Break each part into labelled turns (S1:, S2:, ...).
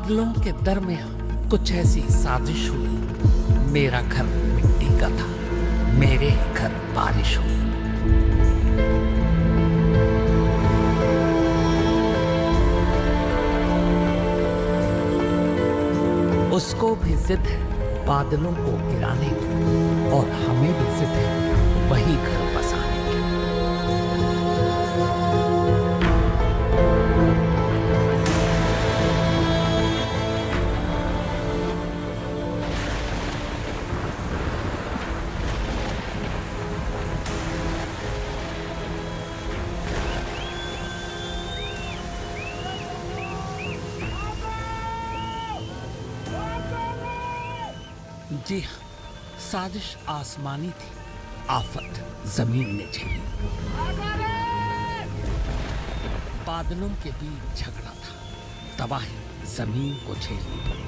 S1: बादलों के दरमियान कुछ ऐसी साजिश हुई। मेरा घर मिट्टी का था, मेरे ही घर बारिश हुई। उसको भी जिद है बादलों को गिराने की, और हमें भी जिद है वही घर बसाने की। जी हाँ, साजिश आसमानी थी, आफत जमीन ने झेली। बादलों के बीच झगड़ा था, तबाही जमीन को झेलनी पड़ी।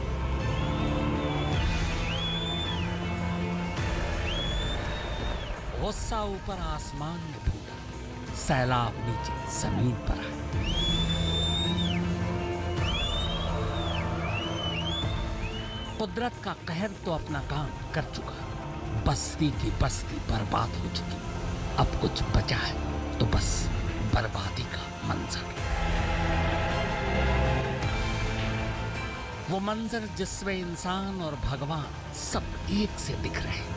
S1: गुस्सा ऊपर आसमान में फूटा, सैलाब नीचे जमीन पर आया। कुदरत का कहर तो अपना काम कर चुका, बस्ती की बस्ती बर्बाद हो चुकी। अब कुछ बचा है तो बस बर्बादी का मंजर। वो मंजर जिसमें इंसान और भगवान सब एक से दिख रहे हैं।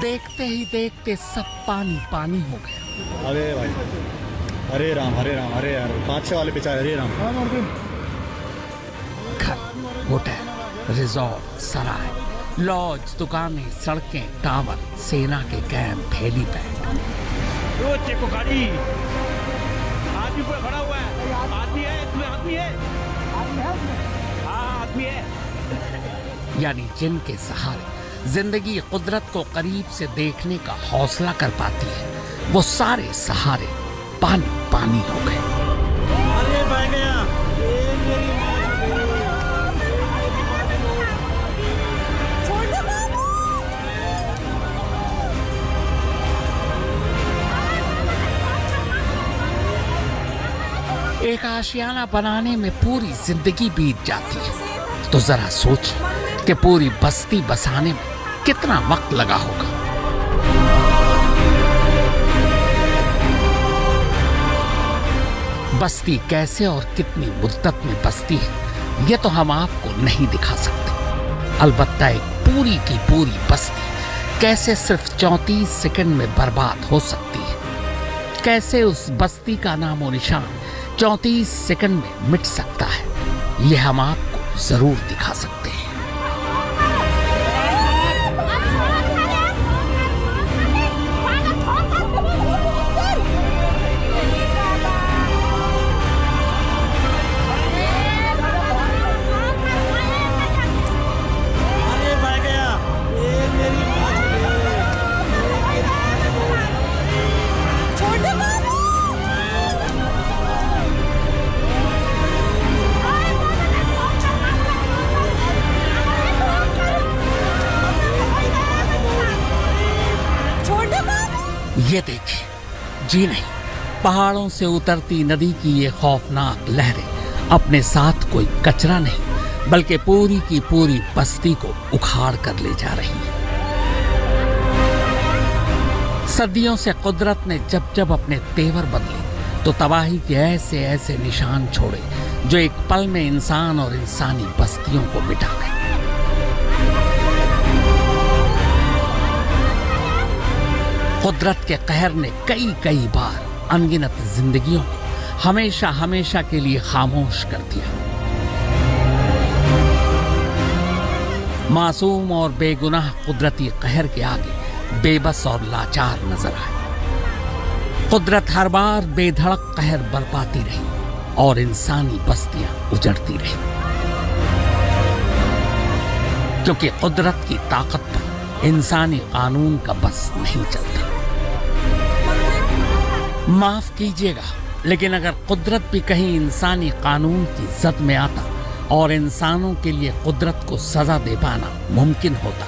S1: देखते ही देखते सब पानी पानी हो गया।
S2: अरे भाई, हरे राम हरे राम, अरे यार 5-6 वाले बेचारे, हरे राम।
S1: घर, होटल, रिजॉर्ट, सराय, लॉज, दुकानें, सड़कें, टावर, सेना के कैंप, हेलीपैड।
S3: चेको गाड़ी, आदमी पूरा भरा हुआ है। आदमी है इसमें, आदमी है, हाँ आदमी है।
S1: यानी जिनके सहारे जिंदगी कुदरत को करीब से देखने का हौसला कर पाती है, वो सारे सहारे पानी पानी हो गए।
S3: अरे बह गया,
S1: एक आशियाना बनाने में पूरी जिंदगी बीत जाती है, तो जरा सोचिए कि पूरी बस्ती बसाने में कितना वक्त लगा होगा। बस्ती कैसे और कितनी मुद्दत में बसती है, ये तो हम आपको नहीं दिखा सकते। अलबत्ता एक पूरी की पूरी बस्ती कैसे सिर्फ 34 सेकंड में बर्बाद हो सकती है, कैसे उस बस्ती का नामो निशान 34 सेकंड में मिट सकता है, ये हम आपको जरूर दिखा सकते हैं। ये देखिए, जी नहीं, पहाड़ों से उतरती नदी की ये खौफनाक लहरें अपने साथ कोई कचरा नहीं, बल्कि पूरी की पूरी बस्ती को उखाड़ कर ले जा रही है। सदियों से कुदरत ने जब जब अपने तेवर बदले, तो तबाही के ऐसे ऐसे निशान छोड़े जो एक पल में इंसान और इंसानी बस्तियों को मिटा गए। कुदरत के कहर ने कई कई बार अनगिनत जिंदगियों को हमेशा हमेशा के लिए खामोश कर दिया। मासूम और बेगुनाह कुदरती कहर के आगे बेबस और लाचार नजर आए। कुदरत हर बार बेधड़क कहर बरपाती रही और इंसानी बस्तियां उजड़ती रही, क्योंकि कुदरत की ताकत पर इंसानी कानून का बस नहीं चलता। माफ कीजिएगा, लेकिन अगर कुदरत भी कहीं इंसानी कानून की जद में आता और इंसानों के लिए कुदरत को सजा दे पाना मुमकिन होता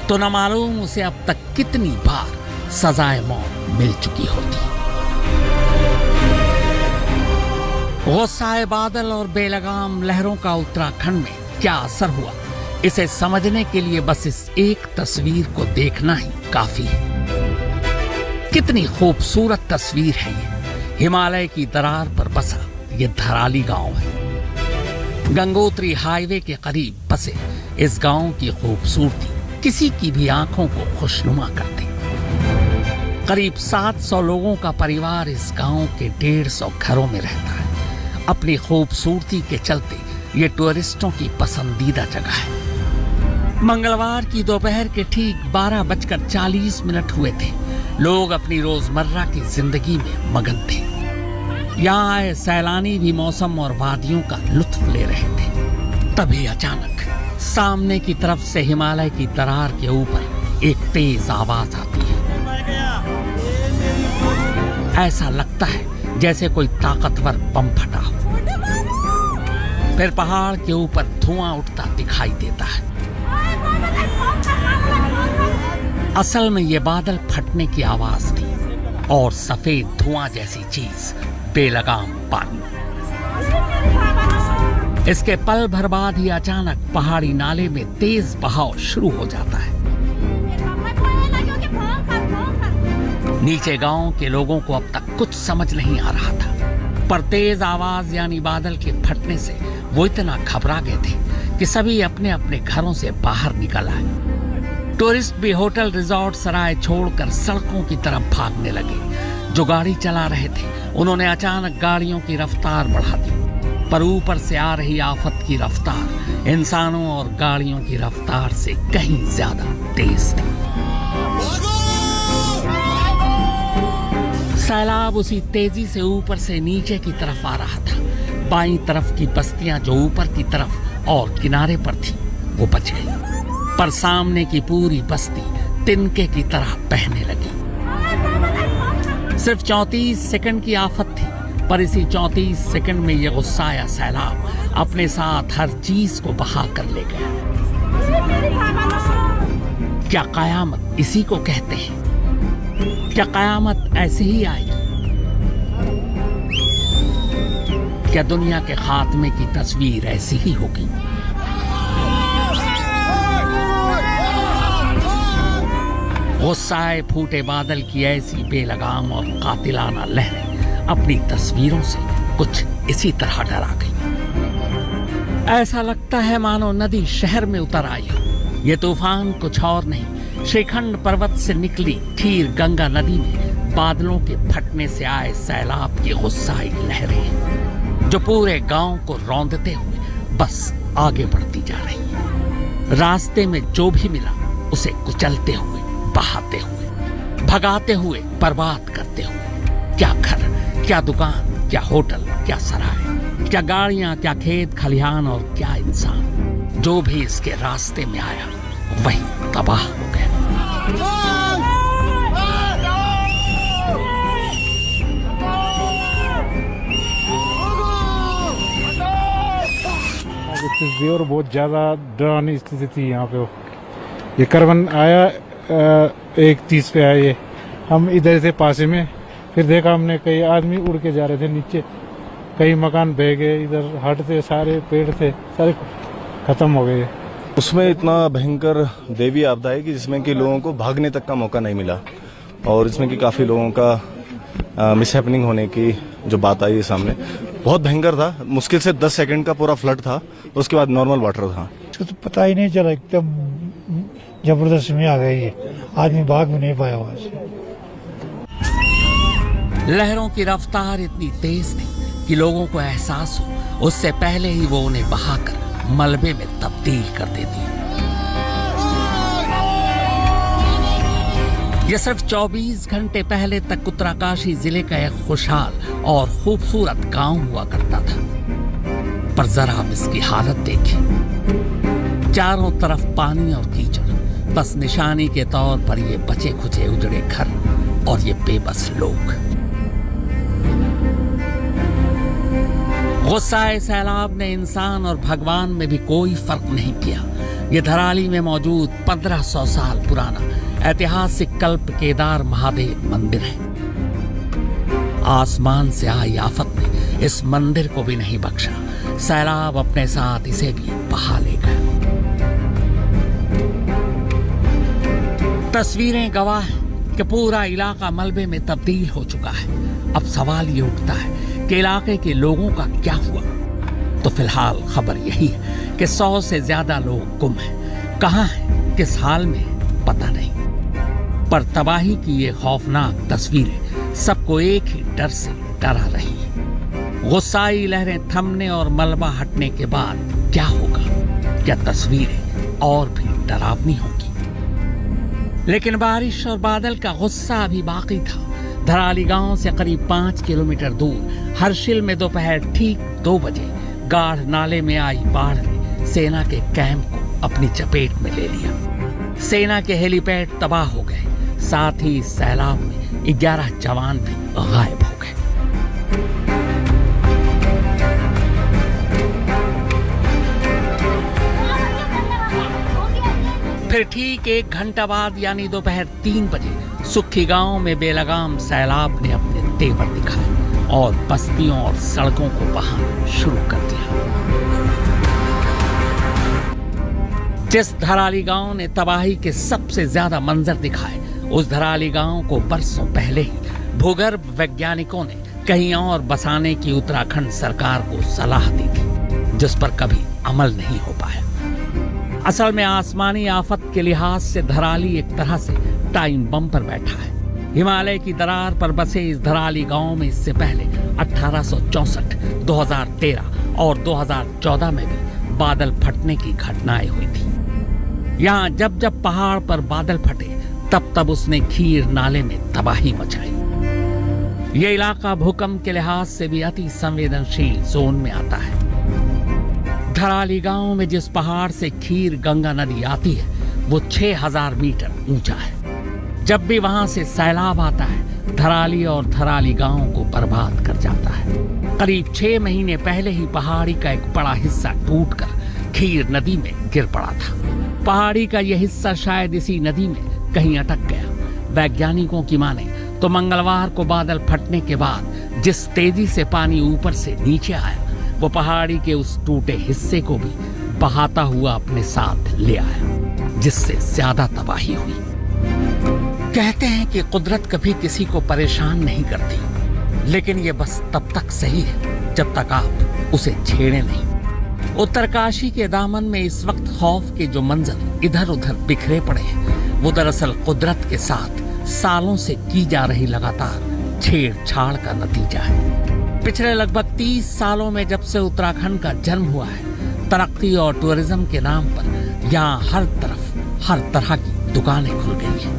S1: तो न मालूम उसे अब तक कितनी बार सजाए मौत मिल चुकी होती। गुस्साए बादल और बेलगाम लहरों का उत्तराखंड में क्या असर हुआ, इसे समझने के लिए बस इस एक तस्वीर को देखना ही काफी है। कितनी खूबसूरत तस्वीर है ये। हिमालय की दरार पर बसा ये धराली गांव है। गंगोत्री हाईवे के करीब बसे इस गांव की खूबसूरती किसी की भी आंखों को खुशनुमा करती। करीब 700 लोगों का परिवार इस गांव के 150 घरों में रहता है। अपनी खूबसूरती के चलते ये टूरिस्टों की पसंदीदा जगह है। मंगलवार की दोपहर के ठीक 12:40 हुए थे। लोग अपनी रोजमर्रा की जिंदगी में मगन थे। यहाँ आए सैलानी भी मौसम और वादियों का लुत्फ ले रहे थे। तभी अचानक सामने की तरफ से हिमालय की दरार के ऊपर एक तेज आवाज आती है। ऐसा लगता है जैसे कोई ताकतवर बम फटा हो। फिर पहाड़ के ऊपर धुआं उठता दिखाई देता है। असल में ये बादल फटने की आवाज थी और सफेद धुआं जैसी चीज बेलगाम पानी। इसके पल भर बाद ही अचानक पहाड़ी नाले में तेज बहाव शुरू हो जाता है। नीचे गांव के लोगों को अब तक कुछ समझ नहीं आ रहा था, पर तेज आवाज यानी बादल के फटने से वो इतना घबरा गए थे कि सभी अपने अपने घरों से बाहर निकल आए। टूरिस्ट भी होटल रिजॉर्ट सराय छोड़कर सड़कों की तरफ भागने लगे। जो गाड़ी चला रहे थे उन्होंने अचानक गाड़ियों की रफ्तार बढ़ा दी, पर ऊपर से आ रही आफत की रफ्तार इंसानों और गाड़ियों की रफ्तार से कहीं ज्यादा तेज थी। सैलाब उसी तेजी से ऊपर से नीचे की तरफ आ रहा था। बाईं तरफ की बस्तियां जो ऊपर की तरफ और किनारे पर थी वो बच गई, पर सामने की पूरी बस्ती तिनके की तरह बहने लगी। सिर्फ 34 सेकंड की आफत थी, पर इसी 34 सेकंड में ये गुस्साया सैलाब अपने साथ हर चीज को बहा कर ले गया। क्या कयामत इसी को कहते हैं? क्या कयामत ऐसे ही आएगी? क्या दुनिया के खात्मे की तस्वीर ऐसी ही होगी? गुस्साए फूटे बादल की ऐसी बेलगाम और कातिलाना लहरें अपनी तस्वीरों से कुछ इसी तरह डरा गई। ऐसा लगता है मानो नदी शहर में उतर आई हो। ये तूफान कुछ और नहीं, श्रीखंड पर्वत से निकली खीर गंगा नदी में बादलों के फटने से आए सैलाब की गुस्साई लहरें, जो पूरे गांव को रौंदते हुए बस आगे बढ़ती जा रही है। रास्ते में जो भी मिला उसे कुचलते हुए, बहाते हुए, भगाते हुए, बर्बाद करते हुए। क्या घर, क्या दुकान, क्या होटल, क्या सराय, क्या गाड़ियां, क्या खेत खलिहान और क्या इंसान, जो भी इसके रास्ते में आया वही तबाह हो गया।
S4: और बहुत ज़्यादा डरावनी स्थिति थी यहाँ पे। ये करवन आया 1:30 पे आए। हम इधर से पासे में, फिर देखा हमने कई आदमी उड़ के जा रहे थे नीचे, कई मकान बह गए, इधर हट थे, सारे पेड़ थे सारे खत्म हो गए।
S5: उसमें इतना भयंकर देवी आपदा है कि जिसमें कि लोगों को भागने तक का मौका नहीं मिला, और इसमें कि काफ़ी लोगों का मिसहैपनिंग होने की जो बात आई है सामने, बहुत भयंकर था। मुश्किल से 10 सेकंड का पूरा फ्लड था, उसके बाद नॉर्मल वाटर था।
S6: इसको तो पता ही नहीं चला, एकदम जबरदस्त में आ गई है, आदमी भाग भी नहीं पाया वहां से।
S1: लहरों की रफ्तार इतनी तेज थी कि लोगों को एहसास हो उससे पहले ही वो उन्हें बहाकर मलबे में तब्दील कर देती। यह सिर्फ 24 घंटे पहले तक उत्तरकाशी जिले का एक खुशहाल और खूबसूरत गांव हुआ करता था, पर जरा अब इसकी हालत देखिए। चारों तरफ पानी और कीचड़, बस निशानी के तौर पर ये बचे खुचे उजड़े घर और ये बेबस लोग। गुस्साए सैलाब ने इंसान और भगवान में भी कोई फर्क नहीं किया। ये धराली में मौजूद 1500 साल पुराना ऐतिहासिक कल्प केदार महादेव मंदिर है। आसमान से आई आफत ने इस मंदिर को भी नहीं बख्शा। सैलाब अपने साथ इसे भी बहा ले गया। तस्वीरें गवाह हैं कि पूरा इलाका मलबे में तब्दील हो चुका है। अब सवाल ये उठता है कि इलाके के लोगों का क्या हुआ। तो फिलहाल खबर यही है कि 100 से ज्यादा लोग गुम हैं। कहां हैं, किस हाल में, पता नहीं। पर तबाही की ये खौफनाक तस्वीरें सबको एक ही डर से डरा रही है। गुस्साई लहरें थमने और मलबा हटने के बाद क्या होगा? क्या तस्वीरें और भी डरावनी होंगी? लेकिन बारिश और बादल का गुस्सा अभी बाकी था। धराली गांव से करीब 5 किलोमीटर दूर हर्षिल में दोपहर ठीक 2 बजे गाढ़ नाले में आई बाढ़ ने सेना के कैंप को अपनी चपेट में ले लिया। सेना के हेलीपैड तबाह हो गए। साथ ही सैलाब में 11 जवान भी गायब हो गए। फिर ठीक 1 घंटा बाद यानी दोपहर 3 बजे सुखी गांव में बेलगाम सैलाब ने अपने तेवर दिखाए और बस्तियों और सड़कों को बहाना शुरू कर दिया। जिस धराली गांव ने तबाही के सबसे ज्यादा मंजर दिखाए, उस धराली गांव को बरसों पहले ही भूगर्भ वैज्ञानिकों ने कहीं और बसाने की उत्तराखंड सरकार को सलाह दी थी, जिस पर कभी अमल नहीं हो पाया। असल में आसमानी आफत के लिहाज से धराली एक तरह से टाइम बम पर बैठा है। हिमालय की दरार पर बसे इस धराली गांव में इससे पहले 1864, 2013 और 2014 में भी बादल फटने की घटनाएं हुई थी। यहाँ जब जब पहाड़ पर बादल फटे तब तब उसने खीर नाले में तबाही मचाई। ये इलाका भूकंप के लिहाज से भी अति संवेदनशील जोन में आता है। धराली गांव में जिस पहाड़ से खीर गंगा नदी आती है वो 6000 मीटर ऊंचा है। जब भी वहां से सैलाब आता है, धराली और धराली गांव को बर्बाद कर जाता है। करीब 6 महीने पहले ही पहाड़ी का एक बड़ा हिस्सा टूटकर खीर नदी में गिर पड़ा था। पहाड़ी का यह हिस्सा शायद इसी नदी में कहीं अटक गया। वैज्ञानिकों की माने तो मंगलवार को बादल फटने के बाद जिस तेजी से पानी ऊपर से नीचे आया, वो पहाड़ी के उस टूटे हिस्से को भी बहाता हुआ अपने साथ ले आया, जिससे ज्यादा तबाही हुई। कहते हैं कि कुदरत कभी किसी को परेशान नहीं करती, लेकिन ये बस तब तक सही है जब तक आप उसे छेड़े नहीं। उत्तरकाशी के दामन में इस वक्त खौफ के जो मंजर इधर उधर बिखरे पड़े हैं, वो दरअसल कुदरत के साथ सालों से की जा रही लगातार छेड़छाड़ का नतीजा है। पिछले लगभग 30 सालों में जब से उत्तराखंड का जन्म हुआ है, तरक्की और टूरिज्म के नाम पर यहाँ हर तरफ हर तरह की दुकानें खुल गई हैं।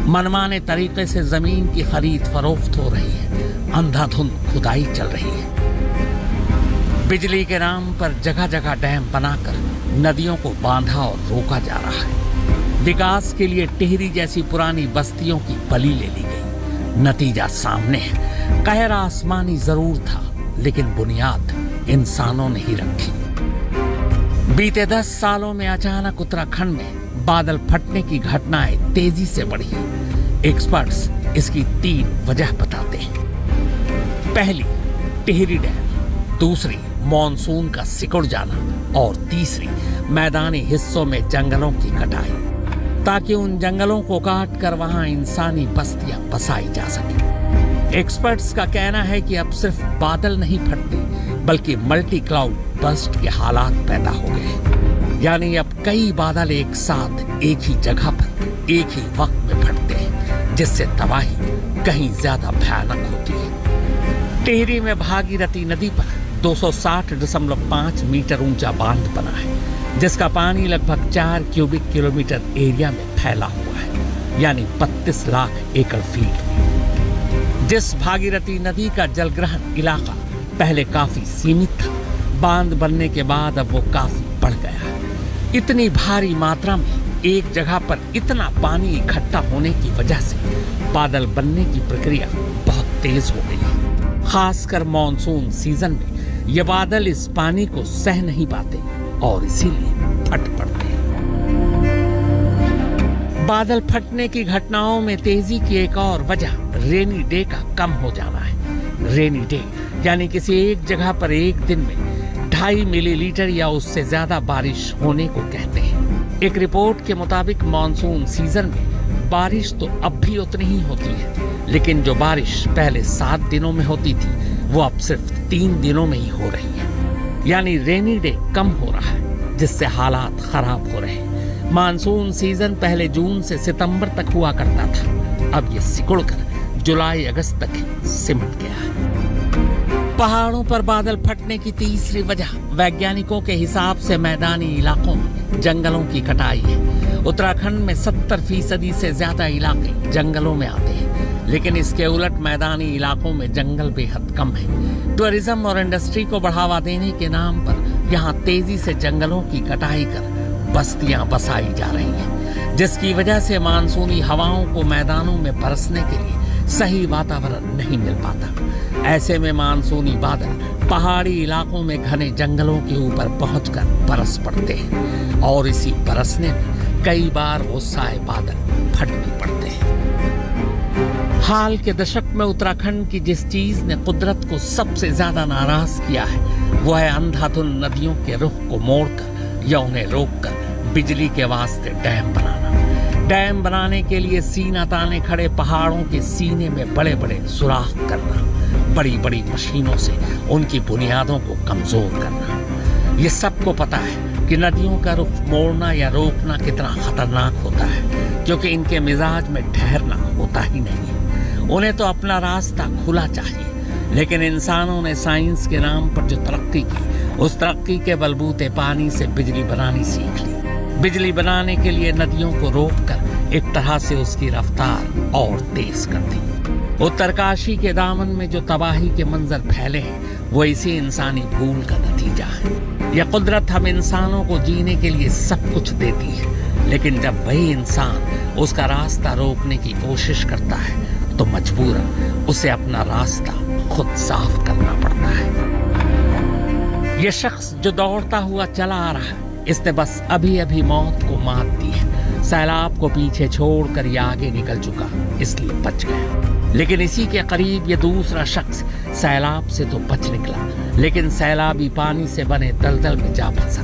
S1: मनमाने तरीके से जमीन की खरीद फरोख्त हो रही है। अंधाधुंध खुदाई चल रही है। बिजली के नाम पर जगह जगह डैम बनाकर नदियों को बांधा और रोका जा रहा है। विकास के लिए टिहरी जैसी पुरानी बस्तियों की बलि ले ली गई। नतीजा सामने है। कहर आसमानी जरूर था, लेकिन बुनियाद इंसानों ने ही रखी। बीते 10 सालों में अचानक उत्तराखंड में बादल फटने की घटनाएं तेजी से बढ़ी। एक्सपर्ट्स इसकी 3 वजह बताते हैं। पहली, टिहरी डैम। दूसरी, मॉनसून का सिकुड़ जाना। और तीसरी, मैदानी हिस्सों में जंगलों की कटाई, ताकि उन जंगलों को काट कर वहां इंसानी बस्तियां बसाई जा सके। एक्सपर्ट्स का कहना है कि अब सिर्फ बादल नहीं फटते, बल्कि मल्टी क्लाउड बर्स्ट के हालात पैदा हो गए। यानी अब कई बादल एक साथ एक ही जगह पर एक ही वक्त में फटते हैं, जिससे तबाही कहीं ज्यादा भयानक होती है। टिहरी में भागीरथी नदी पर 260.5 मीटर ऊंचा बांध बना है, जिसका पानी लगभग 4 क्यूबिक किलोमीटर एरिया में फैला हुआ है, यानी 32 लाख एकड़ फीट में। जिस भागीरथी नदी का जलग्रहण इलाका पहले काफी सीमित था, बांध बनने के बाद अब वो काफी बढ़ गया है। इतनी भारी मात्रा में एक जगह पर इतना पानी इकट्ठा होने की वजह से बादल बनने की प्रक्रिया बहुत तेज हो गई है। खासकर मॉनसून सीजन में ये बादल इस पानी को सह नहीं पाते और इसीलिए फट पड़ते हैं। बादल फटने की घटनाओं में तेजी की एक और वजह रेनी डे का कम हो जाना है। रेनी डे यानी किसी एक जगह पर एक दिन में 2.5 मिलीलीटर या उससे ज्यादा बारिश होने को कहते हैं। एक रिपोर्ट के मुताबिक मॉनसून सीजन में बारिश तो अब भी उतनी ही होती है, लेकिन जो बारिश पहले 7 दिनों में होती थी वो अब सिर्फ 3 दिनों में ही हो रही है। यानी रेनी डे कम हो रहा है, जिससे हालात खराब हो रहे हैं। मानसून सीजन पहले जून से सितंबर तक हुआ करता था, अब ये सिकुड़कर जुलाई अगस्त तक सिमट गया है। पहाड़ों पर बादल फटने की तीसरी वजह वैज्ञानिकों के हिसाब से मैदानी इलाकों में जंगलों की कटाई है। उत्तराखंड में 70% से ज्यादा इलाके जंगलों में आते हैं, लेकिन इसके उलट मैदानी इलाकों में जंगल बेहद कम है। टूरिज्म और इंडस्ट्री को बढ़ावा देने के नाम पर यहाँ तेजी से जंगलों की कटाई कर बस्तियां बसाई जा रही हैं, जिसकी वजह से मानसूनी हवाओं को मैदानों में बरसने के लिए सही वातावरण नहीं मिल पाता। ऐसे में मानसूनी बादल पहाड़ी इलाकों में घने जंगलों के ऊपर पहुंचकर बरस पड़ते हैं और इसी बरसने में कई बार वो साए बादल फट भी पड़ते हैं। हाल के दशक में उत्तराखंड की जिस चीज ने कुदरत को सबसे ज्यादा नाराज किया है वो है अंधाधुन नदियों के रुख को मोड़कर या उन्हें रोककर बिजली के वास्ते डैम बनाना। डैम बनाने के लिए सीना ताने खड़े पहाड़ों के सीने में बड़े बड़े सुराख करना, बड़ी बड़ी मशीनों से उनकी बुनियादों को कमजोर करना। ये सबको पता है कि नदियों का रुख मोड़ना या रोकना कितना खतरनाक होता है, क्योंकि इनके मिजाज में ठहरना होता ही नहीं है। उन्हें तो अपना रास्ता खुला चाहिए, लेकिन इंसानों ने साइंस के नाम पर जो तरक्की की, उस तरक्की के बलबूते पानी से बिजली बनानी सीख ली। बिजली बनाने के लिए नदियों को रोककर एक तरह से उसकी रफ्तार और तेज कर दी। उत्तरकाशी के दामन में जो तबाही के मंजर फैले हैं वो इसी इंसानी भूल का नतीजा है। यह कुदरत हम इंसानों को जीने के लिए सब कुछ देती है, लेकिन जब वही इंसान उसका रास्ता रोकने की कोशिश करता है तो मजबूरन उसे अपना रास्ता खुद साफ करना पड़ता है। यह शख्स जो दौड़ता हुआ चला आ रहा है, इसने बस अभी अभी मौत को मात दी है। सैलाब को पीछे छोड़कर ये आगे निकल चुका, इसलिए बच गया। लेकिन इसी के करीब ये दूसरा शख्स सैलाब से तो बच निकला, लेकिन सैलाबी पानी से बने दलदल में जा फंसा।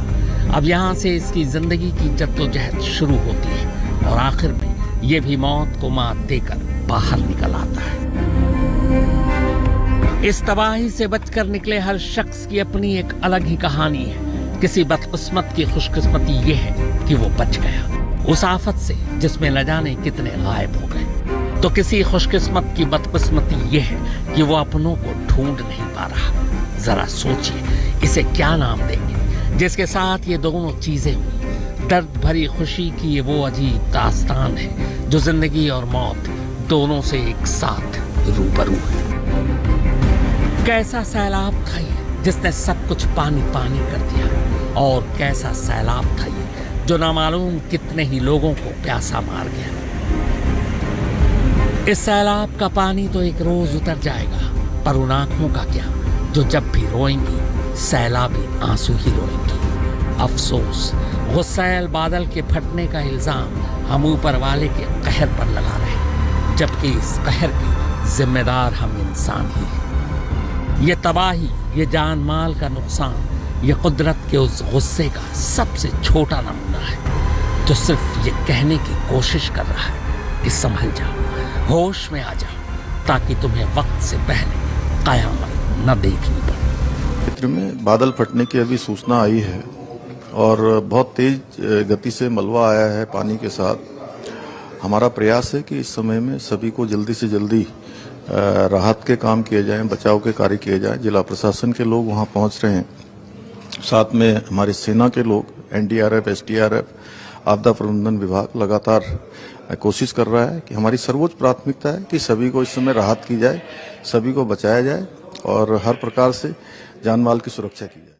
S1: अब यहाँ से इसकी जिंदगी की जद्दोजहद शुरू होती है और आखिर में ये भी मौत को मात देकर बाहर निकल आता है। इस तबाही से बचकर निकले हर शख्स की अपनी एक अलग ही कहानी है। किसी बदकिस्मत की खुशकिस्मती ये है कि वो बच गया उस आफत से जिसमें न जाने कितने गायब हो गए, तो किसी खुशकिस्मत की बदकिस्मती ये है कि वो अपनों को ढूंढ नहीं पा रहा। जरा सोचिए इसे क्या नाम देंगे जिसके साथ ये दोनों चीजें हुई। दर्द भरी खुशी की ये वो अजीब दास्तान है जो जिंदगी और मौत दोनों से एक साथ रूबरू है। कैसा सैलाब था ये जिसने सब कुछ पानी पानी कर दिया, और कैसा सैलाब था ये जो ना मालूम कितने ही लोगों को प्यासा मार गया। इस सैलाब का पानी तो एक रोज उतर जाएगा, पर उन आंखों का क्या जो जब भी रोएंगी सैलाबी आंसू ही रोएंगी। अफसोस वो सैल बादल के फटने का इल्जाम हम ऊपर वाले के कहर पर लगा रहे हैं, जबकि इस कहर के जिम्मेदार हम इंसान ही हैं। ये तबाही, ये जान माल का नुकसान, ये कुदरत के उस गुस्से का सबसे छोटा नमूना है जो सिर्फ ये कहने की कोशिश कर रहा है कि संभल जाओ, होश में आ जाओ, ताकि तुम्हें वक्त से पहले कयामत न देखनी पड़े।
S7: क्षेत्र में बादल फटने की अभी सूचना आई है और बहुत तेज गति से मलबा आया है पानी के साथ। हमारा प्रयास है कि इस समय में सभी को जल्दी से जल्दी राहत के काम किए जाएं, बचाव के कार्य किए जाएं। जिला प्रशासन के लोग वहां पहुंच रहे हैं, साथ में हमारी सेना के लोग, एनडीआरएफ, एसडीआरएफ, आपदा प्रबंधन विभाग लगातार कोशिश कर रहा है कि हमारी सर्वोच्च प्राथमिकता है कि सभी को इस समय राहत की जाए, सभी को बचाया जाए और हर प्रकार से जान माल की सुरक्षा की जाए।